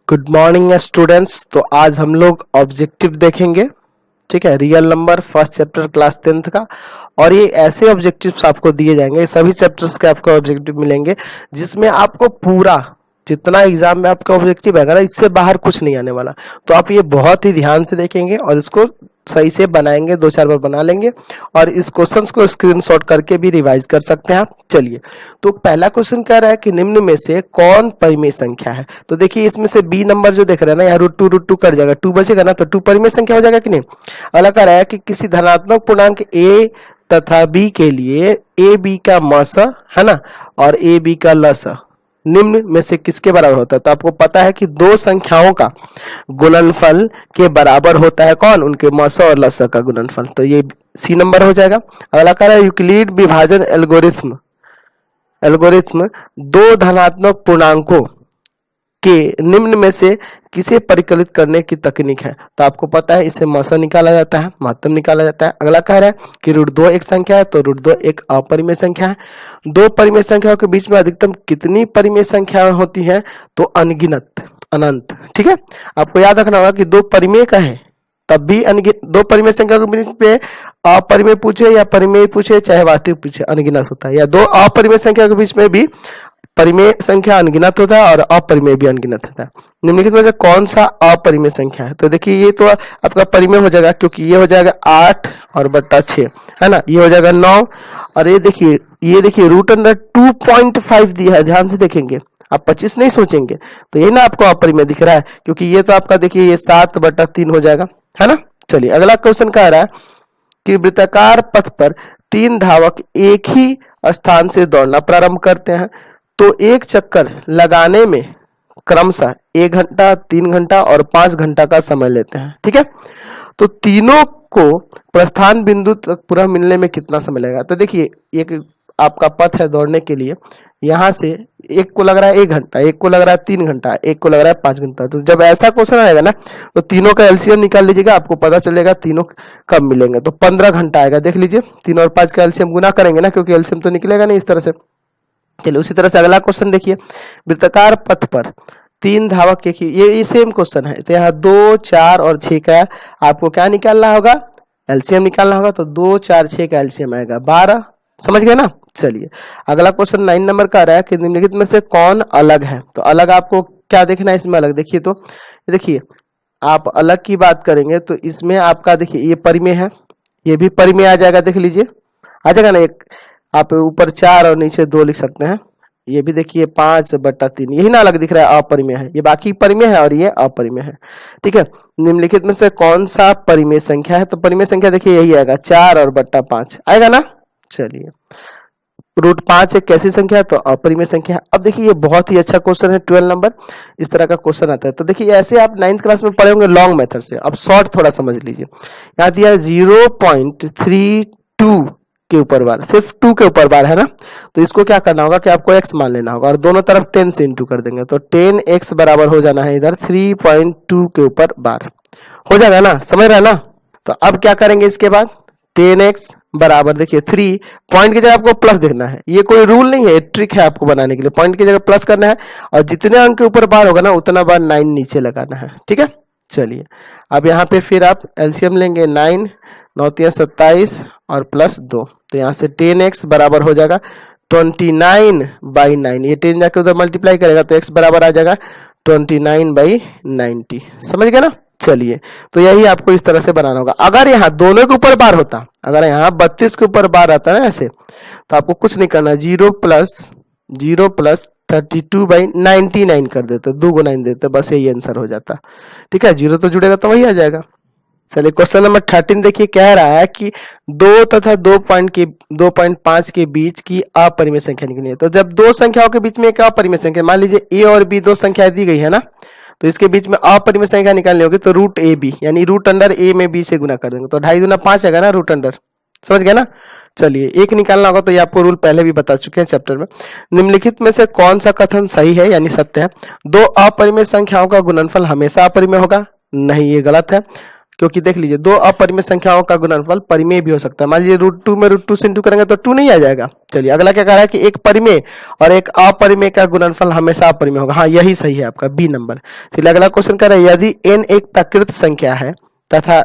Good morning students. तो आज हम लोग ऑब्जेक्टिव देखेंगे, ठीक है। Real number first chapter class 10th का। और ये ऐसे ऑब्जेक्टिव्स आपको दिए जाएंगे, सभी चैप्टर्स के आपको ऑब्जेक्टिव मिलेंगे जिसमें आपको पूरा जितना एग्जाम में आपका ऑब्जेक्टिव है ना, इससे बाहर कुछ नहीं आने वाला। तो आप ये बहुत ही ध्यान से देखेंगे और इसको सही से बनाएंगे, 2-4 बार बना लेंगे और इस क्वेश्चंस को स्क्रीनशॉट करके भी रिवाइज कर सकते हैं आप। चलिए, तो पहला क्वेश्चन कह रहा है कि निम्न में से कौन परिमेय संख्या है। तो देखिए इसमें से बी नंबर जो देख रहे हैं ना, यहाँ √2 कट जाएगा, 2 बचेगा ना, तो 2 परिमेय संख्या हो जाएगा कि नहीं। अगला कह रहा है कि किसी धनात्मक पूर्णांक a तथा b के लिए ए बी का मस है ना और ए बी का लस निम्न में से किसके बराबर होता है। तो आपको पता है कि दो संख्याओं का गुणनफल के बराबर होता है कौन, उनके मस और लस का गुणनफल। तो ये सी नंबर हो जाएगा। अगला कह रहा है यूक्लिड विभाजन एल्गोरिथ्म दो धनात्मक पूर्णांकों के निम्न में से किसे परिकलित करने की तकनीक है। तो आपको पता है इसे मस निकाला जाता है, महत्तम निकाला जाता है। अगला कह रहा है कि √2 एक संख्या है, तो √2 एक अपरिमेय संख्या है। दो परिमेय संख्याओं के बीच में अधिकतम कितनी परिमेय संख्याएं होती हैं, तो अनगिनत, अनंत। ठीक है, आपको याद रखना होगा कि दो परिमेय का है तब भी अनगिनत, दो परिमेय संख्या के बीच में अपरिमेय पूछे या परिमेय पूछे चाहे वास्तविक पूछे अनगिनत होता है, या दो अपरिमेय संख्या के बीच में भी परिमेय संख्या अनगिनत होता है और अपरिमेय भी अनगिनत होता है। निम्नलिखित में से कौन सा अपरिमेय संख्या है। तो देखिए ये तो आपका परिमेय हो जाएगा, क्योंकि ये हो जाएगा 8 और बट्टा 6 है ना, ये हो जाएगा 9 और ये देखिए √2.5 दिया है, ध्यान से देखेंगे आप 25 नहीं सोचेंगे। तो ये ना आपको अपरिमेय दिख रहा है, क्योंकि ये तो आपका देखिए ये 7/3 हो जाएगा, है ना। चलिए अगला क्वेश्चन कह रहा है कि वृत्ताकार पथ पर 3 धावक एक ही स्थान से दौड़ना प्रारंभ करते हैं, तो एक चक्कर लगाने में क्रमशः 1 घंटा, 3 घंटा और 5 घंटा का समय लेते हैं। ठीक है, तो तीनों को प्रस्थान बिंदु तक पूरा मिलने में कितना समय लगेगा। तो देखिए एक आपका पथ है दौड़ने के लिए, यहाँ से एक को लग रहा है 1 घंटा, एक को लग रहा है 3 घंटा, एक को लग रहा है 5 घंटा। तो जब ऐसा क्वेश्चन आएगा ना, तो तीनों का एलसीएम निकाल लीजिएगा, आपको पता चलेगा तीनों कब मिलेंगे। तो 15 घंटा आएगा। देख लीजिए 3 और 5 का एलसीएम गुना करेंगे ना, क्योंकि एलसीएम तो निकलेगा नहीं इस तरह से। चलिए उसी तरह से अगला क्वेश्चन देखिए, वृत्ताकार पथ पर 3 धावक के, ये सेम क्वेश्चन है। तो यहाँ 2, 4 और 6 का आपको क्या निकालना होगा, एलसीएम निकालना होगा। तो 2, 4, 6 का एलसीएम आएगा 12। समझ गए ना। चलिए अगला क्वेश्चन 9 नंबर का आ रहा है कि निम्नलिखित में से कौन अलग है। तो अलग आपको क्या देखना है इसमें, अलग देखिए। तो देखिए आप अलग की बात करेंगे तो इसमें आपका देखिए ये परिमेय है, ये भी परिमेय आ जाएगा, देख लीजिए आ जाएगा ना। एक आप ऊपर 4 और नीचे 2 लिख सकते हैं। ये भी देखिए 5/3, यही ना अलग दिख रहा है, अपरिमेय है। ये बाकी परिमेय है और ये अपरिमेय है। ठीक है, निम्नलिखित में से कौन सा परिमेय संख्या है। तो परिमेय संख्या देखिए यही आएगा, 4 और बट्टा 5 आएगा ना। चलिए √5 एक कैसी संख्या है, तो अपरिमेय संख्या है। अब देखिए ये बहुत ही अच्छा क्वेश्चन है, 12 नंबर इस तरह का क्वेश्चन आता है। तो देखिए ऐसे आप 9th क्लास में पढ़े होंगे लॉन्ग मेथड से, अब शॉर्ट थोड़ा समझ लीजिए। यहाँ दिया 0.32 के ऊपर बार, सिर्फ 2 के ऊपर बार है ना। तो इसको क्या करना होगा कि आपको x मान लेना होगा और दोनों तरफ 10 से इंटू कर देंगे। तो 10x बराबर हो जाना है इधर 3.2 के ऊपर बार, हो जाएगा ना, समझ रहा है ना। तो अब क्या करेंगे इसके बाद, 10x बराबर देखिए 3, पॉइंट की जगह आपको प्लस देखना है। ये कोई रूल नहीं है, ट्रिक है आपको बनाने के लिए। पॉइंट की जगह प्लस करना है और जितने अंक के ऊपर बार होगा ना उतना बार 9 नीचे लगाना है। ठीक है, चलिए अब यहाँ पे फिर आप एलसीएम लेंगे, 9 9 3 27 और प्लस 2। तो यहाँ से 10x बराबर हो जाएगा 29/9। ये 10 जाके उधर मल्टीप्लाई करेगा तो x बराबर आ जाएगा 29/90। समझ गए ना। चलिए तो यही आपको इस तरह से बनाना होगा। अगर यहाँ दोनों के ऊपर बार होता, अगर यहाँ 32 के ऊपर बार आता है ना ऐसे, तो आपको कुछ नहीं करना, 0 + 32/99 कर देते, 2 × 9 देते, बस यही आंसर हो जाता। ठीक है, 0 तो जुड़ेगा तो वही आ जाएगा। चलिए क्वेश्चन नंबर 13 देखिए, कह रहा है कि 2 तथा 2.5 के बीच की अपरिमेय संख्या निकलनी है। तो जब दो संख्याओं के बीच में एक अपरिमेय संख्या, मान लीजिए a और b दो संख्या दी गई है ना, तो इसके बीच में अपरिमेय संख्या निकालनी होगी। तो √ab यानी √a में b से गुना कर देंगे, तो 2.5 × 5 आएगा ना √। समझ गए ना। चलिए एक निकालना होगा, तो ये आपको रूल पहले भी बता चुके हैं चैप्टर में। निम्नलिखित में से कौन सा कथन सही है यानी सत्य है। दो अपरिमेय संख्याओं का गुणनफल हमेशा अपरिमेय होगा, नहीं ये गलत है। क्योंकि देख लीजिए दो अपरिमेय संख्याओं का गुणनफल परिमेय भी हो सकता है। मान लीजिए √2 में √2 से इंटू करेंगे तो 2 नहीं आ जाएगा। चलिए अगला क्या कह रहा है कि एक परिमेय और एक अपरिमेय का गुणनफल हमेशा अपरिमेय होगा। हाँ यही सही है आपका बी नंबर। चलिए अगला क्वेश्चन कह रहा है यदि n एक प्राकृत संख्या है तथा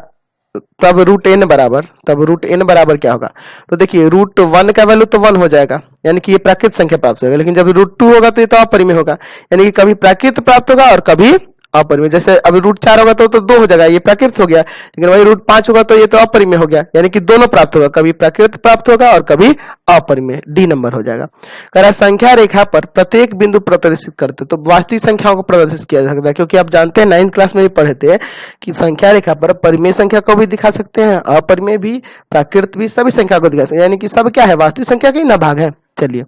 तब √n बराबर क्या होगा। तो देखिए √1 का वैल्यू तो 1 हो जाएगा, यानी कि ये प्राकृत संख्या प्राप्त होगा। लेकिन जब √2 होगा तो ये तो अपरिमेय होगा, यानी कि कभी प्राकृत प्राप्त होगा और कभी अपरिमेय। जैसे अभी √4 होगा तो 2 हो जाएगा, ये प्राकृत हो गया। लेकिन वही √5 होगा तो ये तो अपरिमेय हो गया, यानी कि दोनों प्राप्त होगा, कभी प्राकृत प्राप्त होगा और कभी अपरिमेय। डी नंबर हो जाएगा। कह रहा है संख्या रेखा पर प्रत्येक बिंदु प्रदर्शित करते, तो वास्तविक संख्याओं को प्रदर्शित किया जा सकता है, क्योंकि आप जानते हैं 9th क्लास में भी पढ़े थे कि संख्या रेखा पर परिमेय संख्या को भी दिखा सकते हैं, अपरिमेय भी, प्राकृत भी, सभी संख्या को दिखा सकते हैं, यानी कि सब क्या है, वास्तविक संख्या का ही ना भाग है। चलिए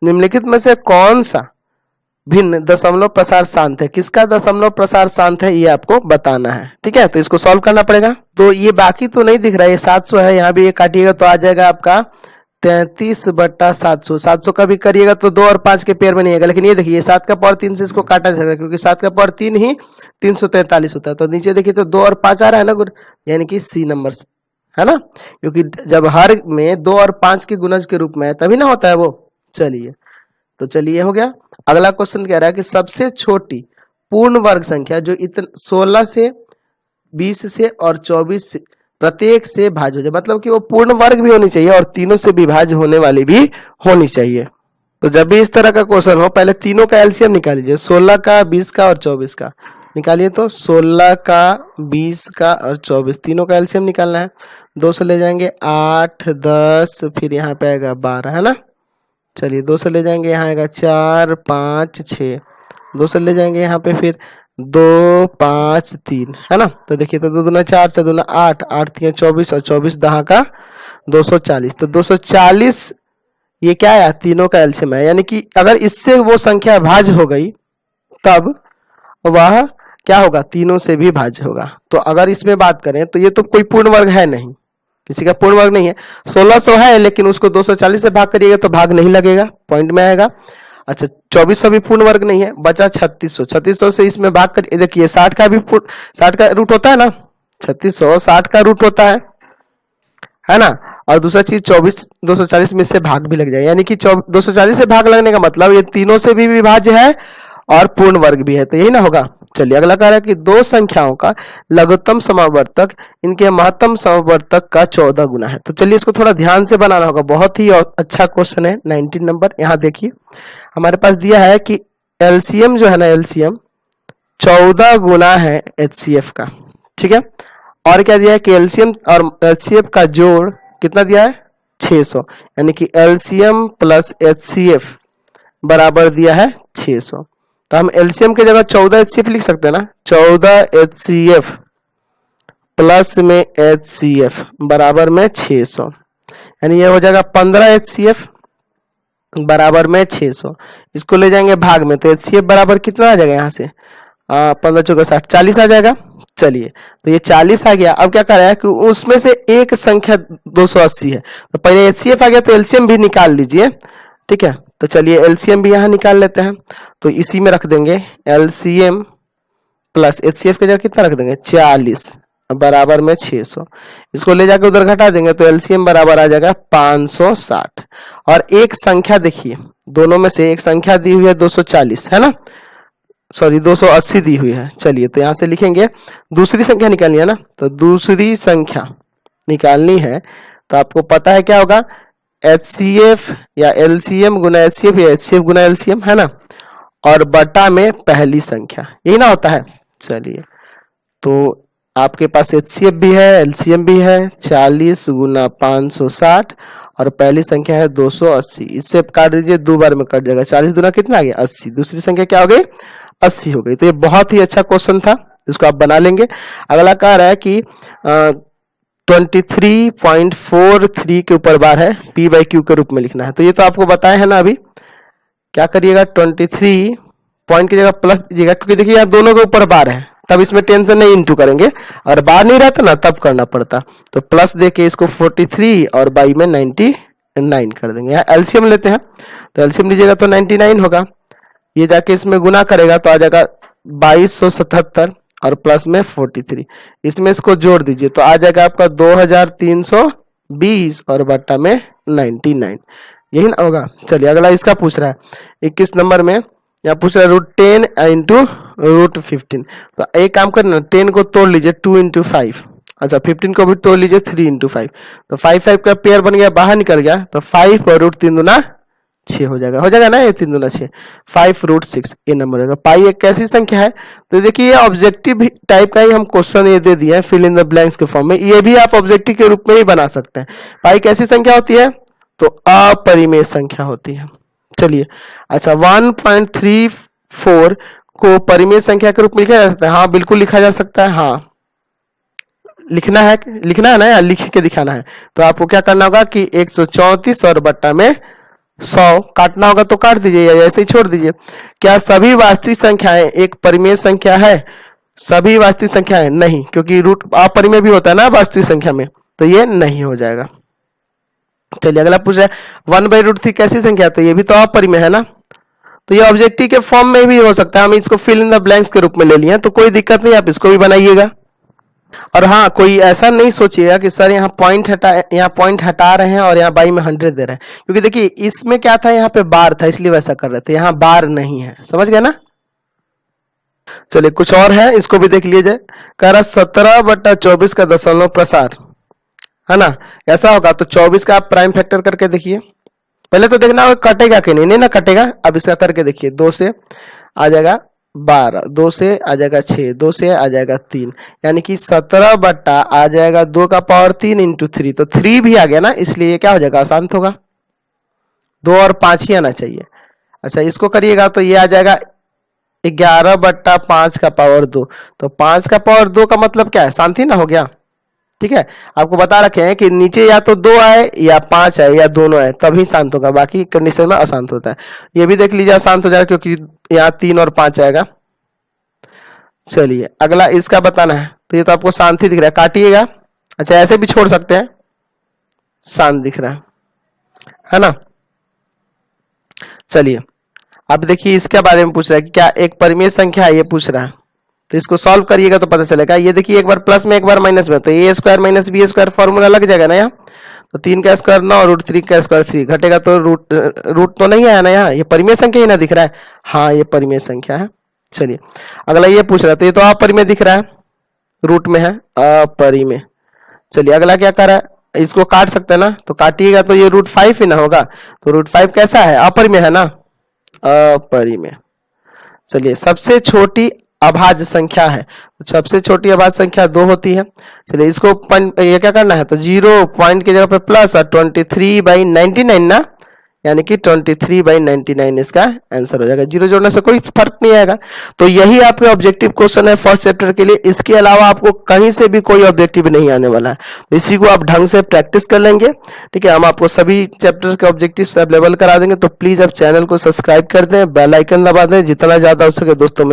निम्नलिखित में से कौन सा भिन्न दशमलव प्रसार शांत है, किसका दशमलव प्रसार शांत है, ये आपको बताना है। ठीक है, तो इसको सॉल्व करना पड़ेगा। तो ये बाकी तो नहीं दिख रहा है, ये 700 है, यहाँ भी ये काटिएगा तो आ जाएगा आपका 33/700। 700 का भी करिएगा तो 2 और 5 के पेयर में नहीं आएगा। लेकिन ये देखिए 7 का पावर 3 से इसको काटा जाएगा, क्योंकि 7 का पावर 3 ही 343 होता है। तो नीचे देखिए तो 2 और 5 आ रहा है ना, यानी कि सी नंबर है ना, क्योंकि जब हर में 2 और 5 के गुणज के रूप में है तभी ना होता है वो। चलिए तो चलिए हो गया। अगला क्वेश्चन कह रहा है कि सबसे छोटी पूर्ण वर्ग संख्या जो 16 से 20 से और 24 से प्रत्येक से भाज्य हो जाए, मतलब कि वो पूर्ण वर्ग भी होनी चाहिए और तीनों से विभाज्य होने वाली भी होनी चाहिए। तो जब भी इस तरह का क्वेश्चन हो पहले तीनों का एलसीएम निकाल लीजिए, 16 का, 20 का और 24 का निकालिए। तो 16 का, 20 का और 24 तीनों का एलसीएम निकालना है। 2 से ले जाएंगे 8, 10, फिर यहाँ पे आएगा 12, है ना। चलिए 2 से ले जाएंगे यहाँ आएगा 4, 5, 6, 2 से ले जाएंगे यहाँ पे फिर 2, 5, 3, है ना। तो देखिए तो 2 दूना 4, 4 दूना 8, 8 3 24 और 24 दहा का 240। तो 240 ये क्या है, तीनों का एलसीएम है, यानी कि अगर इससे वो संख्या भाज्य हो गई तब वह क्या होगा, तीनों से भी भाज्य होगा। तो अगर इसमें बात करें तो ये तो कोई पूर्ण वर्ग है नहीं, किसी का पूर्ण वर्ग नहीं है। 1600 है लेकिन उसको 240 से भाग करिएगा तो भाग नहीं लगेगा, पॉइंट में आएगा। अच्छा 2400 भी पूर्ण वर्ग नहीं है, बचा 3600। 3600 से इसमें भाग कर देखिए 60 का भी 60 का रूट होता है ना, 3600 60 का रूट होता है ना। और दूसरा चीज 24 240 में से भाग भी लग जाए, यानी कि 240 से भाग लगने का मतलब ये तीनों से भी विभाज्य है और पूर्ण वर्ग भी है, तो यही ना होगा। चलिए अगला कह रहा है कि दो संख्याओं का लघुत्तम समावर्तक इनके महत्तम समावर्तक का 14 गुना है। तो चलिए इसको थोड़ा ध्यान से बनाना होगा, बहुत ही अच्छा क्वेश्चन है। 19 नंबर यहाँ देखिए हमारे पास दिया है कि एलसीएम जो है ना, एलसीएम 14 गुना है एचसीएफ का। ठीक है, और क्या दिया है कि एलसीएम और एचसीएफ का जोड़ कितना दिया है, 600, यानी कि एलसीएम प्लस एचसीएफ बराबर दिया है 600। तो हम एलसीएम की जगह 14 एचसीएफ लिख सकते हैं ना, 14 एचसीएफ प्लस में एचसीएफ बराबर में 600, यानी ये हो जाएगा 15 एचसीएफ बराबर में 600। इसको ले जाएंगे भाग में तो एचसीएफ बराबर कितना आ जाएगा, यहाँ से 15 चौका 60, 40 आ जाएगा। चलिए तो ये 40 आ गया। अब क्या कर रहा है कि उसमें से एक संख्या 280 है, तो पहले एचसीएफ आ गया तो एलसीएम भी निकाल लीजिए। ठीक है, तो चलिए एलसीएम भी यहाँ निकाल लेते हैं, तो इसी में रख देंगे एलसीएम प्लस एचसीएफ की जगह कितना रख देंगे, 40 बराबर में 600। इसको ले जाकर उधर घटा देंगे तो एलसीएम बराबर आ जाएगा 560। और एक संख्या देखिए, दोनों में से एक संख्या दी हुई है 240, है ना, सॉरी 280 दी हुई है। चलिए तो यहां से लिखेंगे दूसरी संख्या निकालनी है ना, तो दूसरी संख्या निकालनी है तो आपको पता है क्या होगा, एचसीएफ या एलसीएम गुना एचसीएफ या एचसीएफ गुना एलसीएम, है ना, और बटा में पहली संख्या, यही ना होता है। चलिए तो आपके पास एचसीएफ भी है एलसीएम भी है, 40 गुना 560 और पहली संख्या है 280। इससे काट दीजिए, 2 बार में कट जाएगा, 40 दूना कितना आ गया 80, दूसरी संख्या क्या हो गई 80 हो गई। तो ये बहुत ही अच्छा क्वेश्चन था, इसको आप बना लेंगे। अगला कह रहा है कि 23.43 के ऊपर बार है, p बाई क्यू के रूप में लिखना है। तो ये तो आपको बताया है ना, अभी क्या करिएगा 23 पॉइंट की जगह प्लस दीजिएगा, क्योंकि देखिए यहाँ दोनों के ऊपर बार है, तब इसमें टेंशन नहीं इंटू करेंगे, और बार नहीं रहता ना तब करना पड़ता। तो प्लस देके इसको 43 और बाई में 99 कर देंगे। यहाँ एलसीएम लेते हैं तो एलसीएम लीजिएगा तो 99 होगा, ये जाके इसमें गुना करेगा तो आ जाएगा 2277 और प्लस में 43, इसमें इसको जोड़ दीजिए तो आ जाएगा आपका 2320 और बट्टा में 99, यही ना होगा। चलिए अगला इसका पूछ रहा है 21 नंबर में, यहाँ पूछ रहा है √10 इंटू √15। तो एक काम करना, 10 को तोड़ लीजिए 2 इंटू 5, अच्छा 15 को भी तोड़ लीजिए 3 इंटू 5, तो 5 का पेयर बन गया, बाहर निकल गया, तो 5 और √3 दूना 6 हो जाएगा ना, ये 3 दूना 6, 5√6 ये नंबर होगा। पाई एक कैसी संख्या है, तो देखिए ये ऑब्जेक्टिव टाइप का ही हम क्वेश्चन ये दे दिया है फिल इन द ब्लैंक्स के फॉर्म में, ये भी आप ऑब्जेक्टिव के रूप में ही बना सकते हैं। पाई कैसी संख्या होती है, तो अपरिमेय संख्या होती है। चलिए अच्छा 1.34 को परिमेय संख्या के रूप में लिखा जा सकता है, हाँ बिल्कुल लिखा जा सकता है, हाँ लिखना है ना, या लिख के दिखाना है, तो आपको क्या करना होगा कि 134 और बट्टा में 100 काटना होगा, तो काट दीजिए या ऐसे ही छोड़ दीजिए। क्या सभी वास्तविक संख्याएं एक परिमेय संख्या है, सभी वास्तविक संख्याएं नहीं, क्योंकि रूट अपरिमेय भी होता है ना वास्तविक संख्या में, तो ये नहीं हो जाएगा। चलिए अगला पूछ रहा है 1/√3 कैसी संख्या है, तो ये भी तो अपरिमेय है ना, तो ये ऑब्जेक्टिव के फॉर्म में भी हो सकता है, हम इसको फिल इन द ब्लैंक्स के रूप में ले लिए, तो कोई दिक्कत नहीं, आप इसको भी बनाइएगा। और हाँ कोई ऐसा नहीं सोचिएगा कि सर यहाँ पॉइंट हटा रहे हैं और यहाँ बाई में 100 दे रहे हैं, क्योंकि देखिए इसमें क्या था, यहाँ पे बार था इसलिए वैसा कर रहे थे, यहाँ बार नहीं है, समझ गए ना। चलिए कुछ और है, इसको भी देख लीजिए, कह रहा 17/24 का दशमलव प्रसार है ना, ऐसा होगा तो 24 का आप प्राइम फैक्टर करके देखिए, पहले तो देखना होगा कटेगा कि नहीं ना कटेगा। अब इसका करके देखिए, 2 से आ जाएगा 12, 2 से आ जाएगा 6, 2 से आ जाएगा 3, यानी कि 17 बट्टा आ जाएगा 2 का पावर 3 इंटू 3, तो 3 भी आ गया ना, इसलिए ये क्या हो जाएगा, अशांत होगा, 2 और 5 ही आना चाहिए। अच्छा इसको करिएगा तो ये आ जाएगा 11/5 का पावर 2, तो 5 का पावर 2 का मतलब क्या है, शांति ना हो गया। ठीक है, आपको बता रखे हैं कि नीचे या तो 2 आए या 5 आए या दोनों आए तभी शांत होगा, बाकी कंडीशन में अशांत होता है। ये भी देख लीजिए अशांत हो जाएगा क्योंकि यहाँ 3 और 5 आएगा। चलिए अगला इसका बताना है, तो ये तो आपको शांति दिख रहा है, काटिएगा, अच्छा ऐसे भी छोड़ सकते हैं, शांत दिख रहा है ना। चलिए अब देखिए इसके बारे में पूछ रहा है कि क्या एक परिमेय संख्या है, ये पूछ रहा है, तो इसको सॉल्व करिएगा तो पता चलेगा। ये देखिए एक बार प्लस में एक बार माइनस में, तो a square minus B square formula लग जाएगा ना यहाँ, तो 3 का स्क्वायर 9 √3 का स्क्वायर 3 घटेगा, तो रूट तो नहीं आया ना यहाँ, ये परिमेय संख्या ही ना दिख रहा है, हाँ ये परिमेय संख्या है। चलिए अगला ये पूछ रहा है, तो ये तो अपरिमेय दिख रहा है, रूट में है अपरिमेय। चलिए अगला क्या कर रहा है, इसको काट सकते हैं ना, तो काटिएगा तो ये √5 ही ना होगा, तो √5 कैसा है, अपरिमेय है ना, अपरिमेय। चलिए सबसे छोटी अभाज्य संख्या है, तो सबसे छोटी अभाज्य संख्या 2 होती है। चलिए इसको ये क्या करना है, तो 0 पॉइंट की जगह पे प्लस और 23/99 ना, यानी कि 23/99 इसका आंसर हो जाएगा, 0 जोड़ने से कोई फर्क नहीं आएगा। तो यही आपके ऑब्जेक्टिव क्वेश्चन है फर्स्ट चैप्टर के लिए, इसके अलावा आपको कहीं से भी कोई ऑब्जेक्टिव नहीं आने वाला है, इसी को आप ढंग से प्रैक्टिस कर लेंगे। ठीक है, हम आपको सभी चैप्टर के ऑब्जेक्टिव अवेलेबल करा देंगे, तो प्लीज आप चैनल को सब्सक्राइब कर दें, बेल आइकन दबा दें, जितना ज्यादा हो सके दोस्तों में